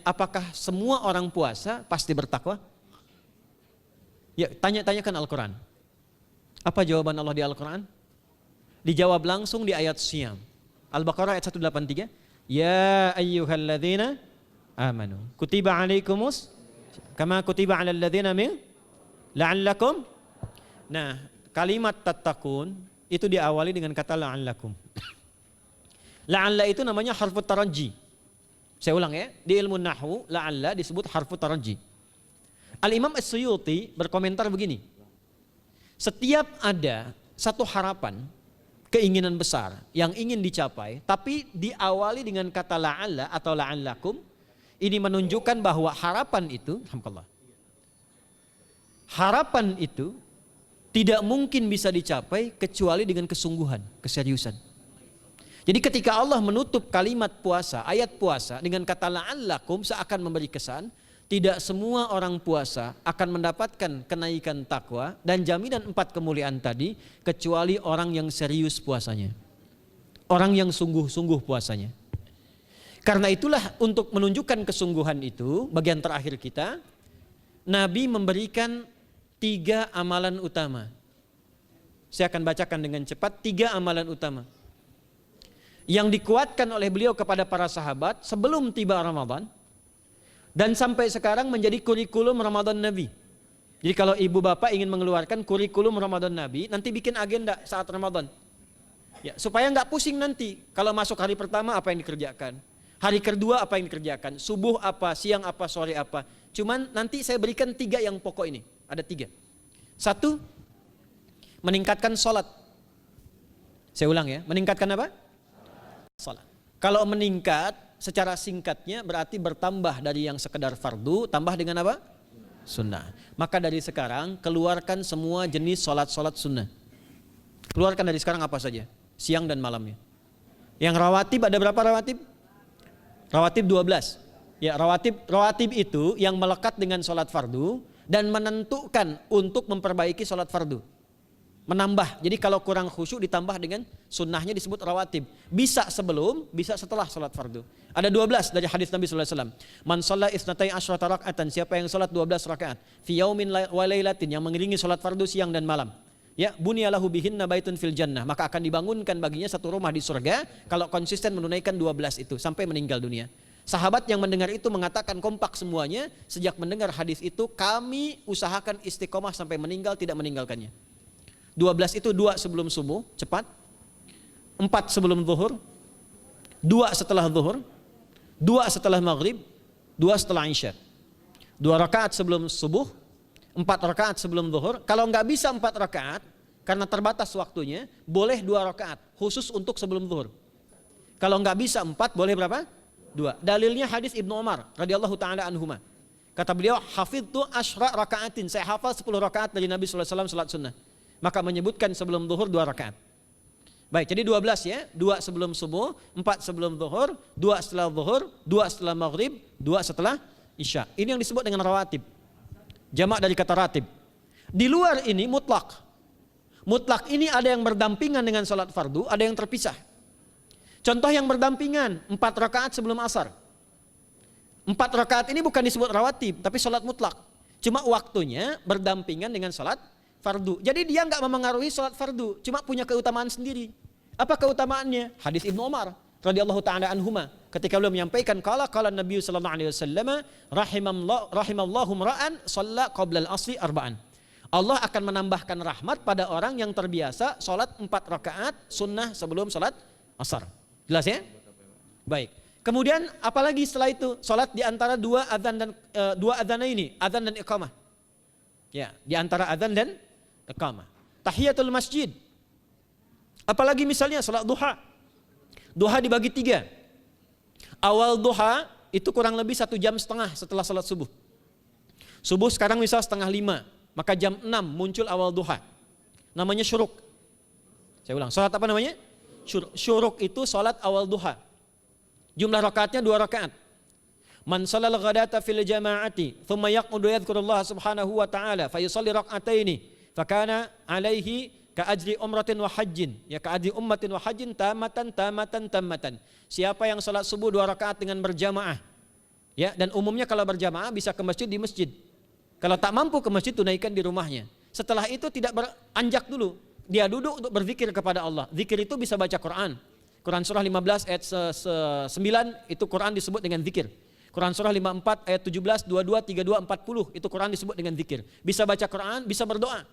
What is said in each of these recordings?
apakah semua orang puasa pasti bertakwa? Ya, tanyakan Al-Quran. Apa jawaban Allah di Al-Quran? Dijawab langsung di ayat Siyam. Al-Baqarah ayat 183. Ya ayyuhalladzina amanu kutiba alaikumus kama kutiba alal ladzina min la'allakum. Nah, kalimat tattaqun itu diawali dengan kata la'allakum. La'alla itu namanya harfu taraji. Saya ulang ya, di ilmu nahwu la'alla disebut harfu taraji. Al-Imam As-Suyuti berkomentar begini. Setiap ada satu harapan, keinginan besar yang ingin dicapai, tapi diawali dengan kata la'alla atau la'allakum, ini menunjukkan bahwa harapan itu, alhamdulillah, harapan itu tidak mungkin bisa dicapai kecuali dengan kesungguhan, keseriusan. Jadi ketika Allah menutup kalimat puasa, ayat puasa dengan kata la'allakum seakan memberi kesan, tidak semua orang puasa akan mendapatkan kenaikan takwa dan jaminan 4 kemuliaan tadi kecuali orang yang serius puasanya. Orang yang sungguh-sungguh puasanya. Karena itulah untuk menunjukkan kesungguhan itu, bagian terakhir kita, Nabi memberikan 3 amalan utama. Saya akan bacakan dengan cepat 3 amalan utama yang dikuatkan oleh beliau kepada para sahabat sebelum tiba Ramadan dan sampai sekarang menjadi kurikulum Ramadan Nabi. Jadi kalau ibu bapak ingin mengeluarkan kurikulum Ramadan Nabi, nanti bikin agenda saat Ramadan. Ya, supaya nggak pusing nanti kalau masuk hari pertama apa yang dikerjakan, hari kedua apa yang dikerjakan, subuh apa, siang apa, sore apa. Cuman nanti saya berikan 3 yang pokok ini, ada 3. 1, meningkatkan sholat. Saya ulang ya, meningkatkan apa? Salat. Kalau meningkat secara singkatnya berarti bertambah dari yang sekedar fardu tambah dengan apa? Sunnah. Maka dari sekarang keluarkan semua jenis salat-salat sunnah. Keluarkan dari sekarang apa saja, siang dan malamnya. Yang rawatib ada berapa rawatib? Rawatib 12. Ya, rawatib itu yang melekat dengan salat fardu dan menentukan untuk memperbaiki salat fardu. Menambah, jadi kalau kurang khusyuk ditambah dengan sunnahnya disebut rawatib. Bisa sebelum, bisa setelah salat fardu. Ada 12 dari hadis Nabi SAW. Man shalla isnatai asyrata rak'atan, siapa yang salat 12 rakaat fi yaumin wa lailatin, yang mengiringi salat fardu siang dan malam. Ya, bunyalahu bihinna baitun fil jannah, maka akan dibangunkan baginya satu rumah di surga kalau konsisten menunaikan 12 itu sampai meninggal dunia. Sahabat yang mendengar itu mengatakan kompak semuanya, sejak mendengar hadis itu kami usahakan istiqomah sampai meninggal tidak meninggalkannya. 12 itu 2 sebelum subuh, cepat. 4 sebelum zuhur, 2 setelah zuhur, 2 setelah maghrib, 2 setelah isya. 2 rakaat sebelum subuh, 4 rakaat sebelum zuhur. Kalau nggak bisa 4 rakaat, karena terbatas waktunya, boleh 2 rakaat, khusus untuk sebelum zuhur. Kalau nggak bisa 4, boleh berapa? 2. Dalilnya hadis Ibnu Umar radhiyallahu taala anhuma. Kata beliau, hafidtu asyra rakaatin, saya hafal 10 rakaat dari Nabi sallallahu alaihi wasallam salat sunnah. Maka menyebutkan sebelum zuhur 2 rakaat. Baik, jadi 12 ya, 2 sebelum subuh, 4 sebelum zuhur, 2 setelah zuhur, 2 setelah maghrib, 2 setelah isya. Ini yang disebut dengan rawatib. Jamak dari kata ratib. Di luar ini mutlak. Mutlak ini ada yang berdampingan dengan salat fardu, ada yang terpisah. Contoh yang berdampingan, 4 rakaat sebelum asar. 4 rakaat ini bukan disebut rawatib, tapi salat mutlak. Cuma waktunya berdampingan dengan salat fardu. Jadi dia nggak memengaruhi sholat fardu, cuma punya keutamaan sendiri. Apa keutamaannya? Hadis Ibnu Umar radhiyallahu taala anhuma, ketika beliau menyampaikan qala Nabi sallallahu alaihi wasallam rahimallahu ra'an shalla qabla al-asri arba'an. Allah akan menambahkan rahmat pada orang yang terbiasa sholat 4 rakaat sunnah sebelum sholat asar. Jelas ya? Baik. Kemudian apalagi setelah itu? Sholat di antara 2 adzan dan 2 adzan ini, adzan dan iqamah. Ya, di antara adzan dan iqamah. Tahiyatul masjid. Apalagi misalnya salat duha. Duha dibagi 3. Awal duha itu kurang lebih 1,5 jam setelah salat subuh. Subuh sekarang misal 4:30, maka jam 6 muncul awal duha. Namanya syuruk. Saya ulang, salat apa namanya? Syuruk itu salat awal duha. Jumlah rakaatnya 2 rakaat. Man shalal ghadata fil jama'ati thumma yaqudu yadhkurullah subhanahu wa ta'ala fa yusalli rak'ataini fakana alaihi ka ajri umratin wa hajjin, ya ka ajri ummatin wa hajjin tamatan. Siapa yang salat subuh 2 rakaat dengan berjamaah, Ya, dan umumnya kalau berjamaah bisa ke masjid di masjid. Kalau tak mampu ke masjid, tunaikan di rumahnya. Setelah itu tidak beranjak dulu. Dia duduk untuk berzikir kepada Allah. Zikir itu bisa baca Quran. Quran surah 15 ayat 9 itu Quran disebut dengan zikir. Quran surah 54 ayat 17, 22, 32, 40 itu Quran disebut dengan zikir. Bisa baca Quran, bisa berdoa.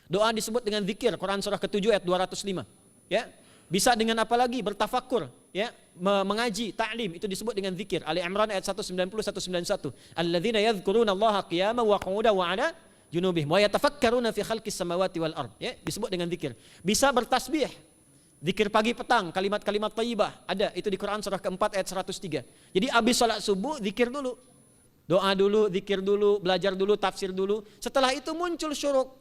Doa disebut dengan zikir. Quran surah ke-7 ayat 205. Ya. Bisa dengan apa lagi? Bertafakur, ya, mengaji, ta'lim, itu disebut dengan zikir. Ali Imran ayat 190 191. Alladzina yadhkuruna Allaha qiyaman wa qu'udan wa 'ala junubihim wa yatafakkaruna fi khalqis samawati wal ard. Ya, disebut dengan zikir. Bisa bertasbih. Zikir pagi petang, kalimat-kalimat thayyibah, ada itu di Quran surah keempat ayat 103. Jadi habis salat subuh zikir dulu. Doa dulu, zikir dulu, belajar dulu, tafsir dulu. Setelah itu muncul syuruk.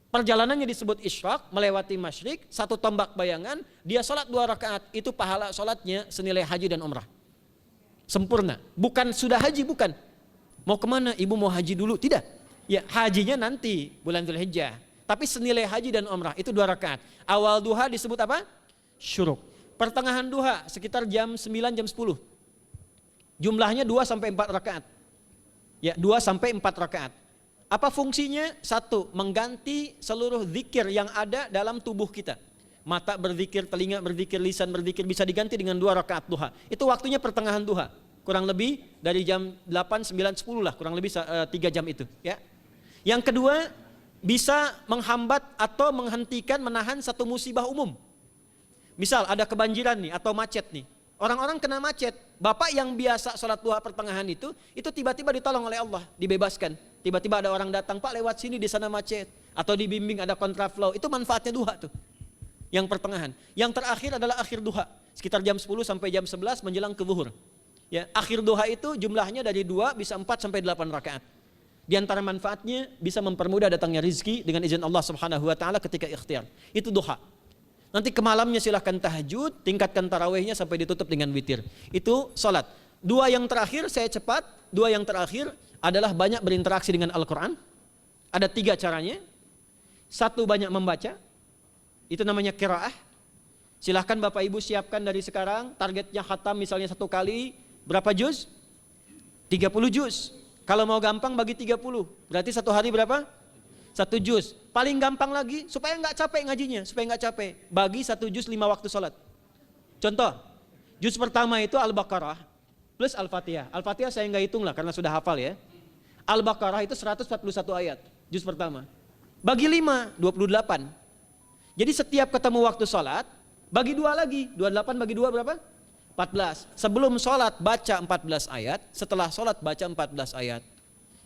Perjalanannya disebut isyraq, melewati masyrik, satu tombak bayangan, dia sholat 2 rakaat, itu pahala sholatnya senilai haji dan umrah. Sempurna. Bukan sudah haji, bukan. Mau kemana? Ibu mau haji dulu? Tidak. Ya, hajinya nanti bulan Dzulhijjah. Tapi senilai haji dan umrah itu 2 rakaat. Awal duha disebut apa? Syuruk. Pertengahan duha sekitar jam 9 jam 10. Jumlahnya 2 sampai 4 rakaat. Ya, 2 sampai 4 rakaat. Apa fungsinya? 1, mengganti seluruh zikir yang ada dalam tubuh kita. Mata berzikir, telinga berzikir, lisan berzikir, bisa diganti dengan 2 rakaat duha. Itu waktunya pertengahan duha. Kurang lebih dari jam 8, 9, 10 lah, kurang lebih 3 jam itu. Ya. Yang kedua, bisa menghambat atau menghentikan, menahan satu musibah umum. Misal ada kebanjiran nih atau macet nih. Orang-orang kena macet. Bapak yang biasa sholat duha pertengahan itu tiba-tiba ditolong oleh Allah, dibebaskan. Tiba-tiba ada orang datang, Pak lewat sini di sana macet. Atau dibimbing ada kontraflow. Itu manfaatnya duha tuh. Yang pertengahan. Yang terakhir adalah akhir duha. Sekitar jam 10 sampai jam 11 menjelang ke zuhur. Ya, akhir duha itu jumlahnya dari 2 bisa 4 sampai 8 rakaat. Di antara manfaatnya bisa mempermudah datangnya rizki dengan izin Allah Subhanahu wa taala ketika ikhtiar. Itu duha. Nanti ke malamnya silahkan tahajud, tingkatkan tarawihnya sampai ditutup dengan witir. Itu salat. 2 yang terakhir saya cepat, 2 yang terakhir adalah banyak berinteraksi dengan Al-Quran. Ada 3 caranya. 1, banyak membaca. Itu namanya qiraah. Silahkan Bapak Ibu siapkan dari sekarang, targetnya khatam misalnya 1 kali, berapa juz? 30 juz. Kalau mau gampang bagi 30, berarti 1 hari berapa? 1 juz. Paling gampang lagi, supaya nggak capek ngajinya, supaya nggak capek, bagi 1 juz 5 waktu sholat. Contoh, juz pertama itu Al-Baqarah plus Al-Fatihah. Al-Fatihah saya nggak hitung lah karena sudah hafal ya. Al-Baqarah itu 141 ayat, juz pertama. Bagi 5, 28. Jadi setiap ketemu waktu sholat, bagi 2 lagi, 28 bagi 2 berapa? 14. Sebelum sholat baca 14 ayat, setelah sholat baca 14 ayat.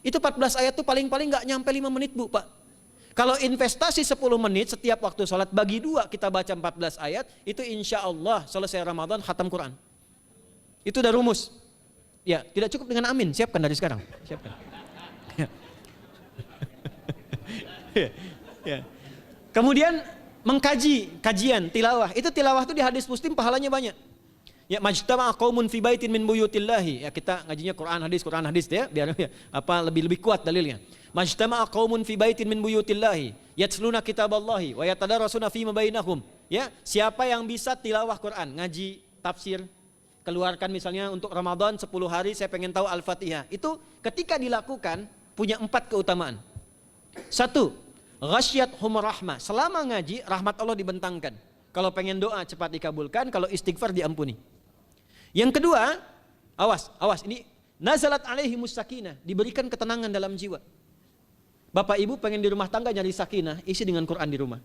Itu 14 ayat tuh paling-paling nggak nyampe 5 menit Bu Pak. Kalau investasi 10 menit setiap waktu sholat, bagi 2 kita baca 14 ayat, itu insya Allah selesai Ramadan khatam Quran. Itu udah rumus. Ya, tidak cukup dengan amin, siapkan dari sekarang. Siapkan. Ya. Kemudian mengkaji, kajian, tilawah. Itu tilawah itu di hadis Muslim pahalanya banyak. Ya, majtama'a qaumun fi baitin min buyutillahi. Ya, kita ngajinya Quran hadis ya, biar lebih kuat dalilnya. Majtama'a qaumun fi baitin min buyutillahi yatluna kitaballahi wa yatadarasuna fima bainahum. Ya, siapa yang bisa tilawah Quran, ngaji, tafsir, keluarkan misalnya untuk Ramadan 10 hari saya pengen tahu Al-Fatihah. Itu ketika dilakukan punya 4 keutamaan. 1, ghasyiyatuhum rahmah. Selama ngaji rahmat Allah dibentangkan. Kalau pengen doa cepat dikabulkan, kalau istighfar diampuni. Yang kedua, awas ini nazalat alaihimus sakinah, diberikan ketenangan dalam jiwa. Bapak Ibu pengen di rumah tangga nyari sakinah, isi dengan Quran di rumah.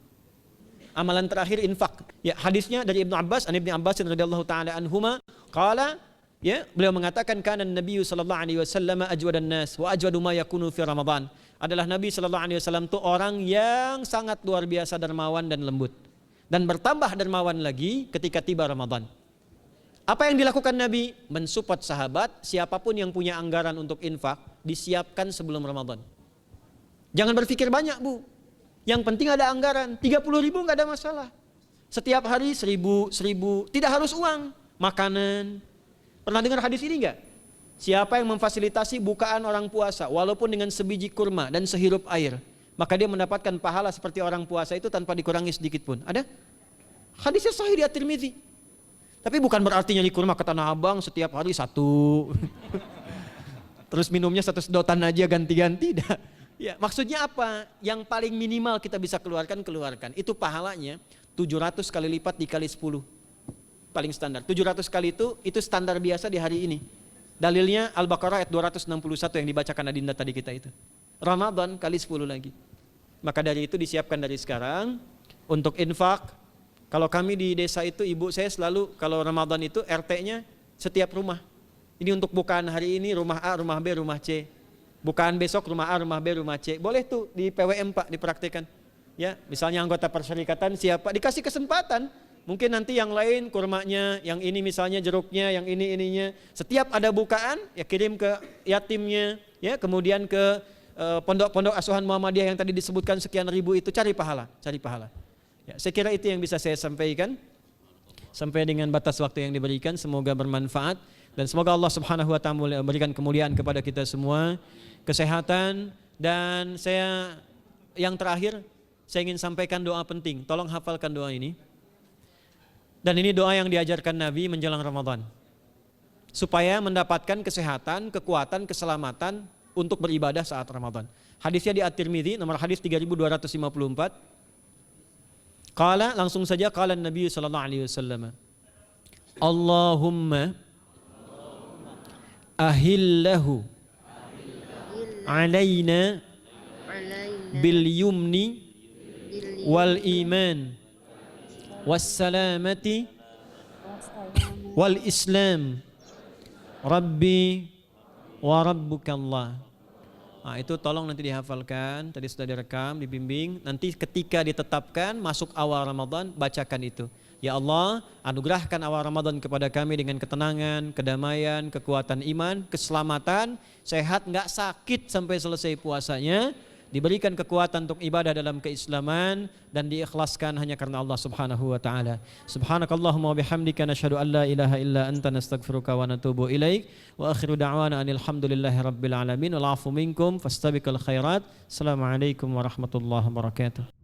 Amalan terakhir infak. Ya, hadisnya dari Ibnu Abbas, Ibnu Abbas radhiyallahu taala anhuma, qala, ya, beliau mengatakan kana Nabi sallallahu alaihi wasallam ajwadan nas wa ajwadu ma yakunu fi Ramadan. Adalah Nabi sallallahu alaihi wasallam itu orang yang sangat luar biasa dermawan dan lembut. Dan bertambah dermawan lagi ketika tiba Ramadan. Apa yang dilakukan Nabi? Mensupport sahabat, siapapun yang punya anggaran untuk infak, disiapkan sebelum Ramadan. Jangan berpikir banyak Bu. Yang penting ada anggaran, 30.000 nggak ada masalah. Setiap hari 1.000, tidak harus uang, makanan. Pernah dengar hadis ini nggak? Siapa yang memfasilitasi bukaan orang puasa, walaupun dengan sebiji kurma dan sehirup air, maka dia mendapatkan pahala seperti orang puasa itu tanpa dikurangi sedikit pun. Ada? Hadisnya sahih di At-Tirmidzi. Tapi bukan berarti nyari kurma ke Tanah Abang setiap hari 1. terus minumnya satu sedotan aja ganti-ganti dah. Ya, maksudnya apa? Yang paling minimal kita bisa keluarkan. Itu pahalanya 700 kali lipat dikali 10. Paling standar. 700 kali itu standar biasa di hari ini. Dalilnya Al-Baqarah ayat 261 yang dibacakan Adinda tadi kita itu. Ramadan kali 10 lagi. Maka dari itu disiapkan dari sekarang untuk infak. Kalau kami di desa itu, ibu saya selalu kalau Ramadan itu RT-nya setiap rumah. Ini untuk bukaan hari ini rumah A, rumah B, rumah C. Bukaan besok rumah A, rumah B, rumah C. Boleh tuh di PWM Pak dipraktikkan. Ya, misalnya anggota perserikatan siapa dikasih kesempatan. Mungkin nanti yang lain kurmanya, yang ini misalnya jeruknya, yang ini ininya. Setiap ada bukaan ya kirim ke yatimnya, ya kemudian ke pondok-pondok asuhan Muhammadiyah yang tadi disebutkan sekian ribu itu, cari pahala. Ya, saya kira itu yang bisa saya sampaikan sampai dengan batas waktu yang diberikan. Semoga bermanfaat dan semoga Allah Subhanahu wa taala memberikan kemuliaan kepada kita semua, kesehatan, dan saya yang terakhir saya ingin sampaikan doa penting. Tolong hafalkan doa ini. Dan ini doa yang diajarkan Nabi menjelang Ramadan. Supaya mendapatkan kesehatan, kekuatan, keselamatan untuk beribadah saat Ramadan. Hadisnya di At-Tirmidzi nomor hadis 3254. Qala, langsung saja qala Nabi sallallahu alaihi wasallam. Allahumma ahillahu alaina bil yumni wal iman was salamati wal islam rabbi wa rabbukallah. Nah, itu tolong nanti dihafalkan, tadi sudah direkam, dibimbing. Nanti ketika ditetapkan masuk awal Ramadan, bacakan itu. Ya Allah, anugerahkan awal Ramadan kepada kami dengan ketenangan, kedamaian, kekuatan iman, keselamatan, sehat, enggak sakit sampai selesai puasanya, diberikan kekuatan untuk ibadah dalam keislaman dan diikhlaskan hanya karena Allah Subhanahu wa taala. Subhanakallahumma wa bihamdika nasyhadu an la ilaha illa anta nastaghfiruka wa natubu ilaik wa akhiru da'wana anil hamdulillahi rabbil alamin wal 'afu minkum fastabiqul khairat. Assalamualaikum warahmatullahi wabarakatuh.